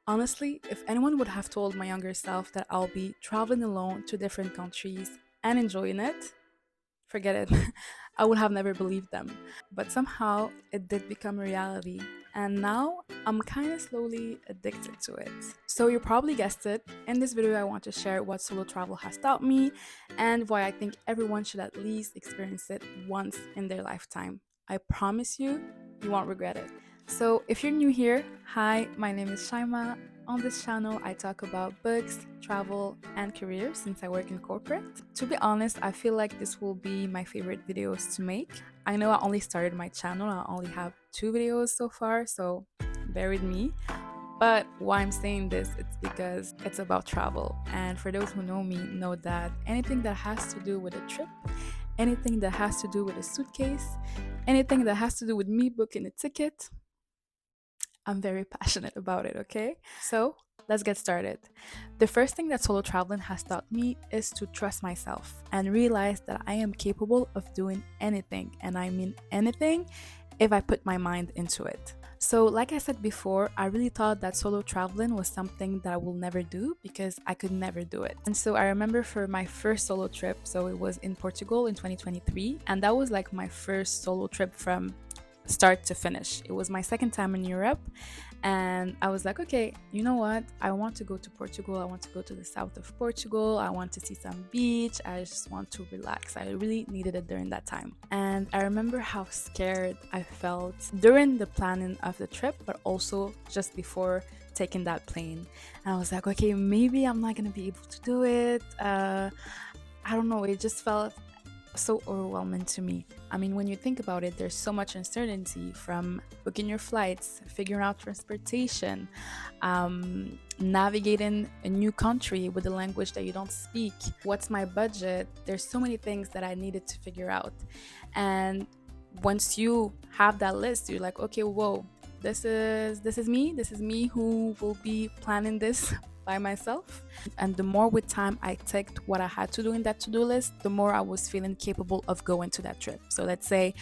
Honestly, if anyone would have told my younger self that I'll be traveling alone to different countries and enjoying it, forget it. I would have never believed them. But somehow it did become a reality. And now I'm kind of slowly addicted to it. So you probably guessed it. In this video, I want to share what solo travel has taught me and why I think everyone should at least experience it once in their lifetime. I promise you, you won't regret it. So if you're new here, hi, my name is Shaima. On this channel, I talk about books, travel, and career since I work in corporate. To be honest, I feel like this will be my favorite videos to make. I know I only started my channel, I only have 2 videos so far, so bear with me. But why I'm saying this, it's because it's about travel. And for those who know me, know that anything that has to do with a trip, anything that has to do with a suitcase, anything that has to do with me booking a ticket, I'm very passionate about it, okay? So let's get started. The first thing that solo traveling has taught me is to trust myself and realize that I am capable of doing anything, and I mean anything, if I put my mind into it. So, like I said before, I really thought that solo traveling was something that I will never do because I could never do it. And so, I remember for my first solo trip, so it was in Portugal in 2023, and that was like my first solo trip from start to finish. It was my second time in Europe, and I was like, okay, you know what? I want to go to Portugal. I want to go to the south of Portugal. I want to see some beach. I just want to relax. I really needed it during that time. And I remember how scared I felt during the planning of the trip, but also just before taking that plane. And I was like, okay, maybe I'm not going to be able to do it. I don't know. It just felt so overwhelming to me. I mean, when you think about it, there's so much uncertainty from booking your flights, figuring out transportation, navigating a new country with a language that you don't speak. What's my budget? There's so many things that I needed to figure out. And once you have that list, you're like, okay, whoa, this is me. This is me who will be planning this by myself. And the more with time I ticked what I had to do in that to-do list, the more I was feeling capable of going to that trip. So let's say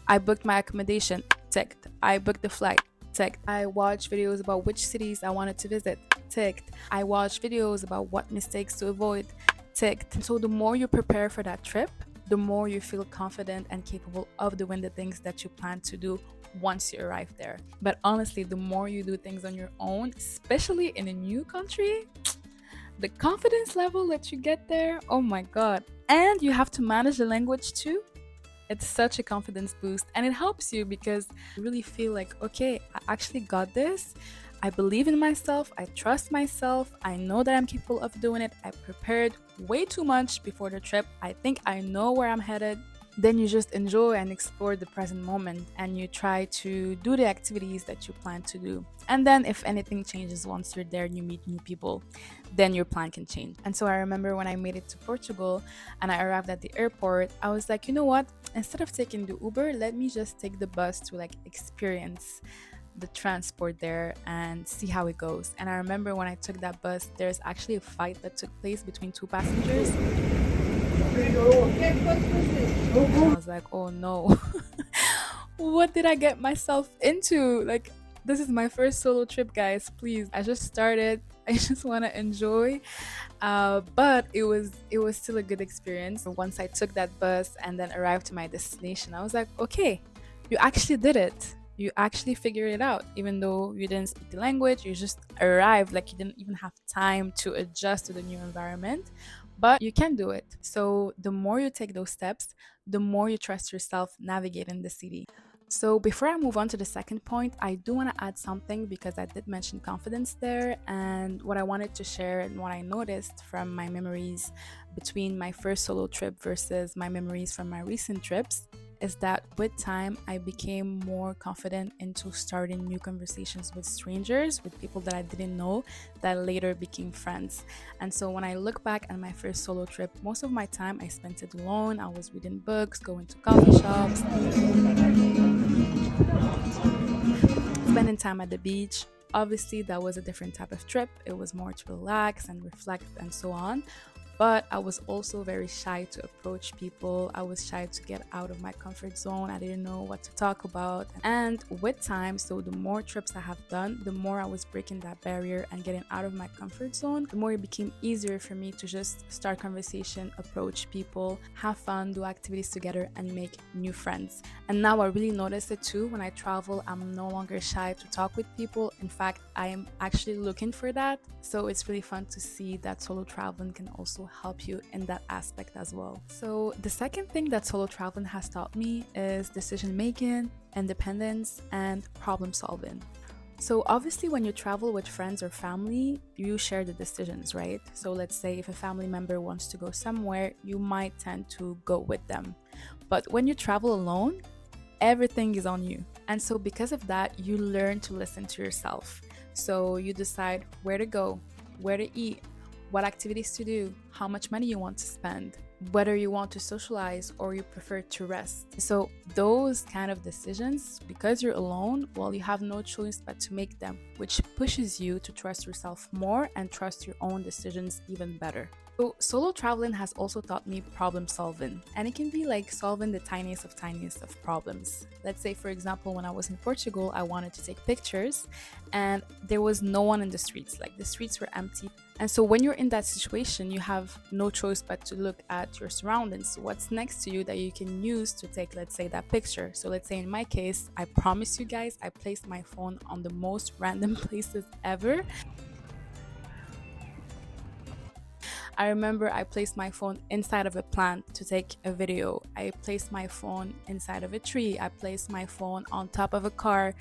I booked my accommodation, ticked. I booked the flight, ticked. I watched videos about which cities I wanted to visit, ticked. I watched videos about what mistakes to avoid, ticked. And so the more you prepare for that trip, the more you feel confident and capable of doing the things that you plan to do once you arrive there. But honestly, the more you do things on your own, especially in a new country, the confidence level that you get there, oh my god. And you have to manage the language too. It's such a confidence boost, and it helps you because you really feel like, okay, I actually got this. I believe in myself, I trust myself, I know that I'm capable of doing it. I prepared way too much before the trip. I think I know where I'm headed. Then you just enjoy and explore the present moment, and you try to do the activities that you plan to do. And then, if anything changes once you're there and you meet new people, then your plan can change. And so I remember when I made it to Portugal and I arrived at the airport, I was like, you know what? Instead of taking the Uber, let me just take the bus to like experience the transport there and see how it goes. And I remember when I took that bus, there's actually a fight that took place between two passengers. I was like, oh no, what did I get myself into? Like, this is my first solo trip, guys. Please, I just started. I just want to enjoy. But it was still a good experience. Once I took that bus and then arrived to my destination, I was like, okay, you actually did it. You actually figured it out, even though you didn't speak the language. You just arrived, like you didn't even have time to adjust to the new environment, but you can do it. So the more you take those steps, the more you trust yourself navigating the city. So before I move on to the second point, I do want to add something because I did mention confidence there, and what I wanted to share and what I noticed from my memories between my first solo trip versus my memories from my recent trips is that with time I became more confident into starting new conversations with strangers, with people that I didn't know that later became friends. And so when I look back at my first solo trip, most of my time I spent it alone. I was reading books, going to coffee shops, spending time at the beach. Obviously, that was a different type of trip. It was more to relax and reflect and so on. But I was also very shy to approach people. I was shy to get out of my comfort zone. I didn't know what to talk about. And with time, so the more trips I have done, the more I was breaking that barrier and getting out of my comfort zone, the more it became easier for me to just start conversation, approach people, have fun, do activities together, and make new friends. And now I really notice it too. When I travel, I'm no longer shy to talk with people. In fact, I am actually looking for that. So it's really fun to see that solo traveling can also help you in that aspect as well. So the second thing that solo traveling has taught me is decision making, independence, and problem solving. So, obviously, when you travel with friends or family, you share the decisions, right? So, let's say if a family member wants to go somewhere, you might tend to go with them. But when you travel alone, everything is on you. And so, because of that, you learn to listen to yourself. So, you decide where to go, where to eat, what activities to do, how much money you want to spend, whether you want to socialize or you prefer to rest. So, those kind of decisions, because you're alone, well, you have no choice but to make them, which pushes you to trust yourself more and trust your own decisions even better. So, solo traveling has also taught me problem solving, and it can be like solving the tiniest of problems. Let's say, for example, when I was in Portugal, I wanted to take pictures, and there was no one in the streets, like the streets were empty. And so, when you're in that situation, you have no choice but to look at your surroundings. What's next to you that you can use to take, let's say, that picture? So, let's say in my case, I promise you guys, I placed my phone on the most random places ever. I remember I placed my phone inside of a plant to take a video. I placed my phone inside of a tree. I placed my phone on top of a car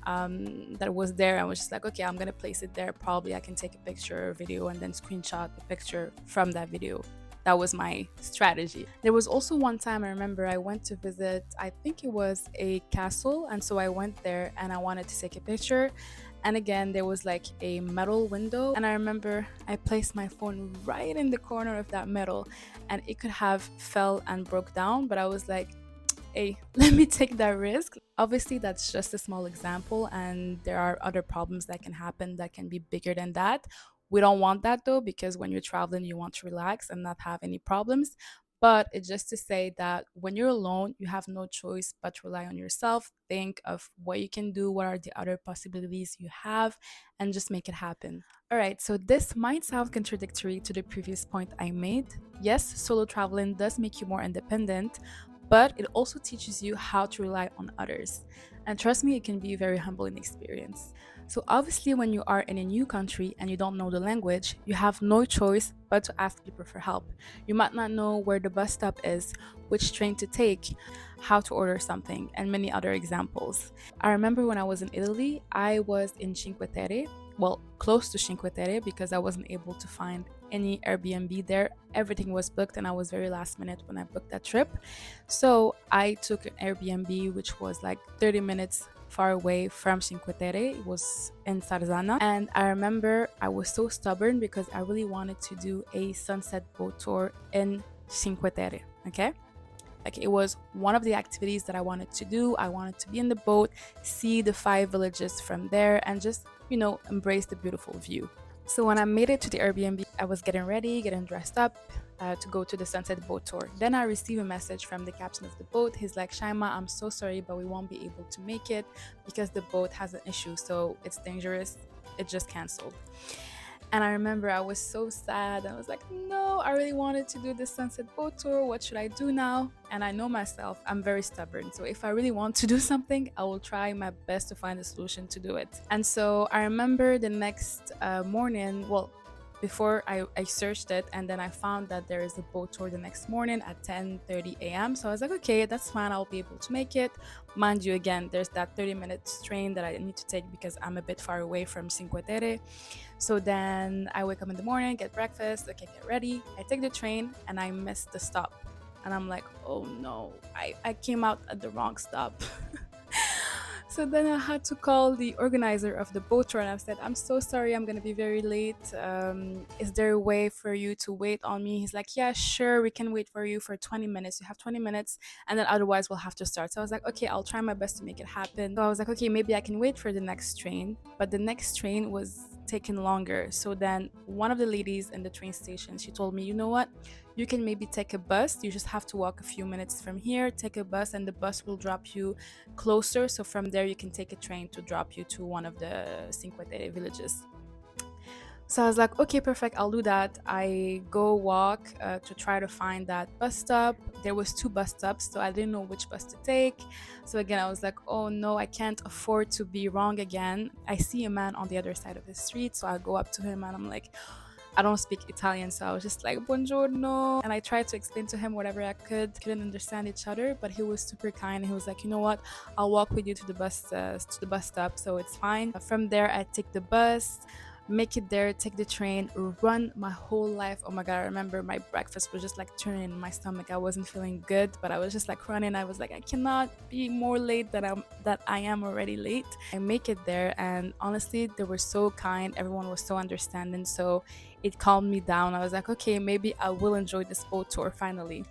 that was there. I was just like, okay, I'm gonna place it there. Probably I can take a picture or video and then screenshot the picture from that video. That was my strategy. There was also one time I remember I went to visit, I think it was a castle. And so I went there and I wanted to take a picture. And again, there was like a metal window. And I remember I placed my phone right in the corner of that metal and it could have fell and broke down. But I was like, hey, let me take that risk. Obviously, that's just a small example, and there are other problems that can happen that can be bigger than that. We don't want that though, because when you're traveling, you want to relax and not have any problems. But it's just to say that when you're alone, you have no choice but to rely on yourself, think of what you can do, what are the other possibilities you have, and just make it happen. All right, so this might sound contradictory to the previous point I made. Yes, solo traveling does make you more independent, but it also teaches you how to rely on others. And trust me, it can be a very humbling experience. So, obviously, when you are in a new country and you don't know the language, you have no choice but to ask people for help. You might not know where the bus stop is, which train to take, how to order something, and many other examples. I remember when I was in Italy, I was in Cinque Terre, well, close to Cinque Terre because I wasn't able to find any Airbnb there. Everything was booked, and I was very last minute when I booked that trip. So I took an Airbnb, which was like 30 minutes far away from Cinque Terre. It was in Sarzana. And I remember I was so stubborn because I really wanted to do a sunset boat tour in Cinque Terre. Okay. Like it was one of the activities that I wanted to do. I wanted to be in the boat, see the five villages from there, and just, embrace the beautiful view. So when I made it to the Airbnb, I was getting ready, getting dressed up to go to the sunset boat tour. Then I received a message from the captain of the boat. He's like, Shaima, I'm so sorry, but we won't be able to make it because the boat has an issue. So it's dangerous. It just canceled. And I remember I was so sad. I was like, no, I really wanted to do this sunset boat tour. What should I do now? And I know myself, I'm very stubborn. So if I really want to do something, I will try my best to find a solution to do it. And so I remember the next morning, well, before I searched it, and then I found that there is a boat tour the next morning at 10:30 a.m. So I was like, okay, that's fine. I'll be able to make it. Mind you, again, there's that 30 minute train that I need to take because I'm a bit far away from Cinque Terre. So then I wake up in the morning, get breakfast, okay, get ready. I take the train and I miss the stop. And I'm like, oh no, I came out at the wrong stop. So then I had to call the organizer of the boat tour and I said, I'm so sorry, I'm gonna be very late. Is there a way for you to wait on me? He's like, yeah, sure, we can wait for you for 20 minutes. You have 20 minutes and then otherwise we'll have to start. So I was like, okay, I'll try my best to make it happen. So I was like, okay, maybe I can wait for the next train. But the next train was taking longer. So then one of the ladies in the train station, she told me, you know what, you can maybe take a bus. You just have to walk a few minutes from here, take a bus, and the bus will drop you closer. So from there, you can take a train to drop you to one of the Cinque Terre villages. So I was like, okay, perfect, I'll do that. I go walk to try to find that bus stop. There was two bus stops, so I didn't know which bus to take. So again, I was like, oh no, I can't afford to be wrong again. I see a man on the other side of the street, so I go up to him and I'm like, I don't speak Italian, so I was just like, buongiorno. And I tried to explain to him whatever I could. Couldn't understand each other, but he was super kind. He was like, you know what? I'll walk with you to the bus stop, so it's fine. From there, I take the bus, make it there, take the train, run my whole life. Oh my god, I remember my breakfast was just like turning in my stomach. I wasn't feeling good, but I was just like running. I was like, I cannot be more late that I am already late. I make it there, and honestly, they were so kind. Everyone was so understanding. So it calmed me down. I was like, okay, maybe I will enjoy this boat tour finally.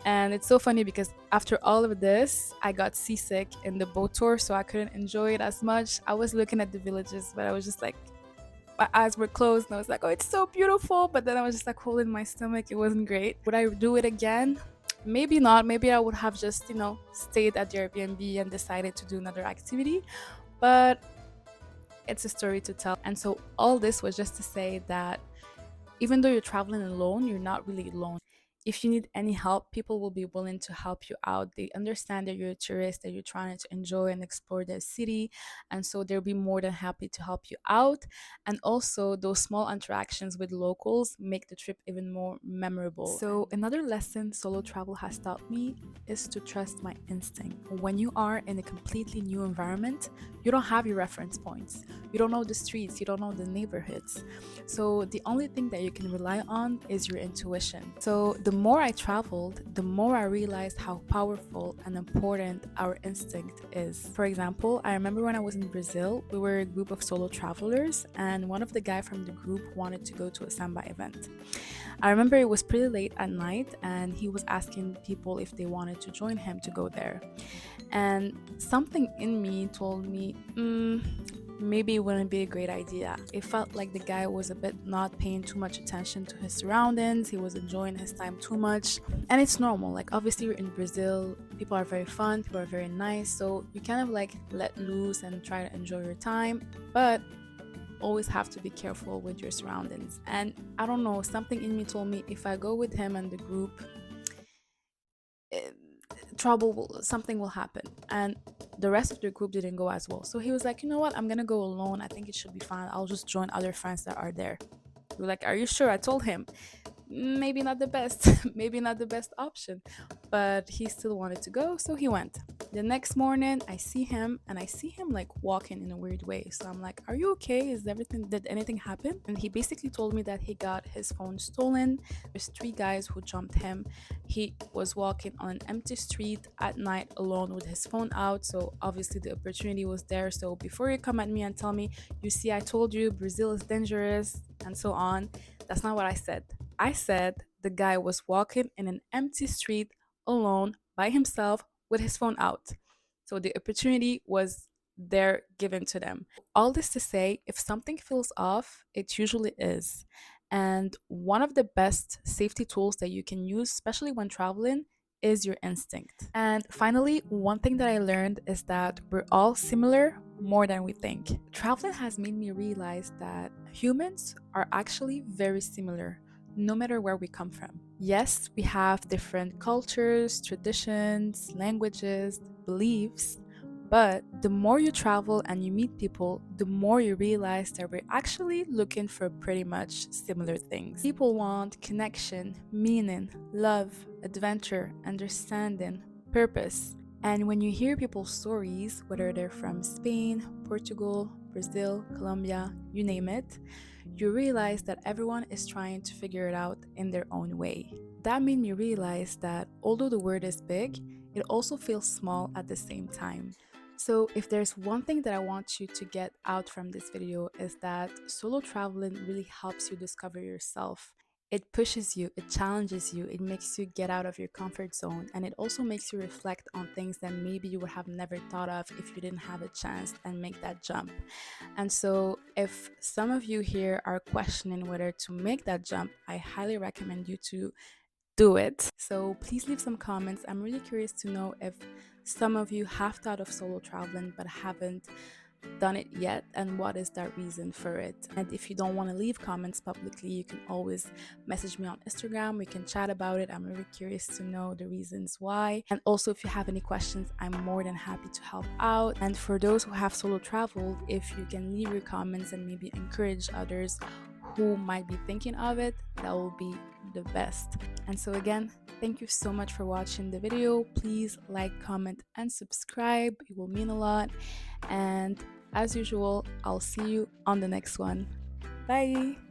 And it's so funny because after all of this, I got seasick in the boat tour, so I couldn't enjoy it as much. I was looking at the villages, but I was just like, my eyes were closed and I was like, oh, it's so beautiful. But then I was just like holding my stomach. It wasn't great. Would I do it again? Maybe not. Maybe I would have just, stayed at the Airbnb and decided to do another activity. But it's a story to tell. And so all this was just to say that even though you're traveling alone, you're not really alone. If you need any help, people will be willing to help you out. They understand that you're a tourist, that you're trying to enjoy and explore the city. And so they'll be more than happy to help you out. And also, those small interactions with locals make the trip even more memorable. So, another lesson solo travel has taught me is to trust my instinct. When you are in a completely new environment, you don't have your reference points. You don't know the streets, you don't know the neighborhoods. So the only thing that you can rely on is your intuition. So the more I traveled, the more I realized how powerful and important our instinct is. For example, I remember when I was in Brazil, we were a group of solo travelers, and one of the guys from the group wanted to go to a samba event. I remember it was pretty late at night, and he was asking people if they wanted to join him to go there. And something in me told me, maybe it wouldn't be a great idea. It felt like the guy was a bit not paying too much attention to his surroundings. He was enjoying his time too much. And it's normal. Like, obviously, you're in Brazil. People are very fun, people are very nice. So you kind of like let loose and try to enjoy your time. But always have to be careful with your surroundings. And I don't know, something in me told me if I go with him and the group, eh, something will happen. And the rest of the group didn't go as well. So he was like, you know what, I'm gonna go alone. I think it should be fine. I'll just join other friends that are there. We were like, are you sure? I told him maybe not the best, maybe not the best option, but he still wanted to go, so he went. The next morning, I see him, and I see him like walking in a weird way. So I'm like, "Are you okay? Did anything happen?" And he basically told me that he got his phone stolen. There's three guys who jumped him. He was walking on an empty street at night alone with his phone out. So obviously the opportunity was there. So before you come at me and tell me, you see, I told you Brazil is dangerous and so on. That's not what I said. I said the guy was walking in an empty street alone by himself with his phone out. So the opportunity was there given to them. All this to say, if something feels off, it usually is. And one of the best safety tools that you can use, especially when traveling, is your instinct. And finally, one thing that I learned is that we're all similar more than we think. Traveling has made me realize that humans are actually very similar no matter where we come from. Yes, we have different cultures, traditions, languages, beliefs, but the more you travel and you meet people, the more you realize that we're actually looking for pretty much similar things. People want connection, meaning, love, adventure, understanding, purpose. And when you hear people's stories, whether they're from Spain, Portugal, Brazil, Colombia, you name it, you realize that everyone is trying to figure it out in their own way. That made me realize that although the world is big, it also feels small at the same time. So if there's one thing that I want you to get out from this video is that solo traveling really helps you discover yourself. It pushes you, it challenges you, it makes you get out of your comfort zone, and it also makes you reflect on things that maybe you would have never thought of if you didn't have a chance and make that jump. And so, if some of you here are questioning whether to make that jump, I highly recommend you to do it. So, please leave some comments. I'm really curious to know if some of you have thought of solo traveling but haven't done it yet, and what is that reason for it. And if you don't want to leave comments publicly, you can always message me on Instagram. We can chat about it. I'm really curious to know the reasons why. And also, if you have any questions, I'm more than happy to help out. And for those who have solo traveled, if you can leave your comments and maybe encourage others who might be thinking of it, that will be the best. And so again, thank you so much for watching the video. Please like, comment, and subscribe. It will mean a lot. And as usual, I'll see you on the next one. Bye!